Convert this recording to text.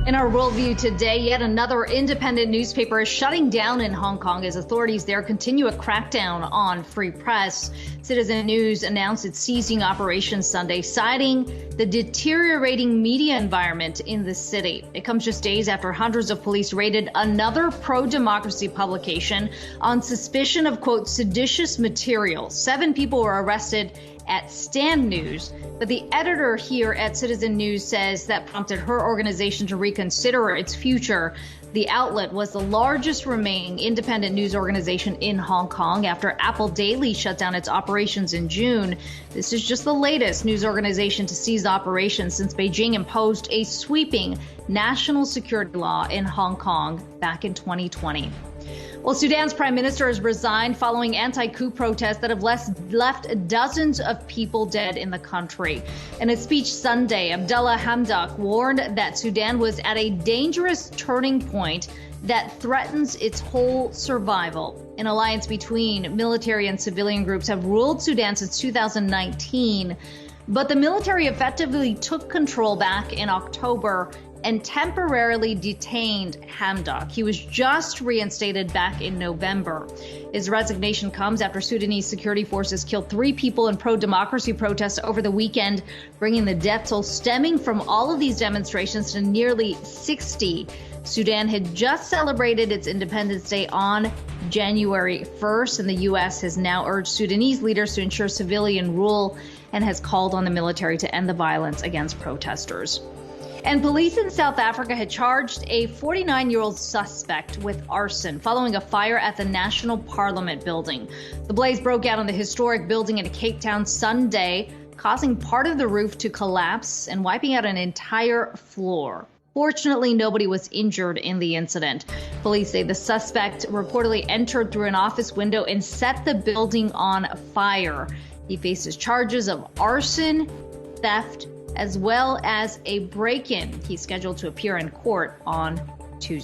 In our worldview today, yet another independent newspaper is shutting down in Hong Kong as authorities there continue a crackdown on free press. Citizen News announced it's ceasing operations Sunday, citing the deteriorating media environment in the city. It comes just days after hundreds of police raided another pro-democracy publication on suspicion of, quote, seditious material. 7 people were arrested at Stand News, but the editor here at Citizen News says that prompted her organization to reconsider its future. The outlet was the largest remaining independent news organization in Hong Kong after Apple Daily shut down its operations in June. This is just the latest news organization to cease operations since Beijing imposed a sweeping national security law in Hong Kong back in 2020. Well, Sudan's Prime Minister has resigned following anti-coup protests that have left dozens of people dead in the country. In a speech Sunday, Abdullah Hamdok warned that Sudan was at a dangerous turning point that threatens its whole survival. An alliance between military and civilian groups have ruled Sudan since 2019, but the military effectively took control back in October and temporarily detained Hamdok. He was just reinstated back in November. His resignation comes after Sudanese security forces killed 3 people in pro-democracy protests over the weekend, bringing the death toll stemming from all of these demonstrations to nearly 60. Sudan had just celebrated its Independence Day on January 1st, and the U.S. has now urged Sudanese leaders to ensure civilian rule and has called on the military to end the violence against protesters. And police in South Africa had charged a 49-year-old suspect with arson following a fire at the National Parliament building. The blaze broke out on the historic building in Cape Town Sunday, causing part of the roof to collapse and wiping out an entire floor. Fortunately, nobody was injured in the incident. Police say the suspect reportedly entered through an office window and set the building on fire. He faces charges of arson, theft, as well as a break-in. He's scheduled to appear in court on Tuesday.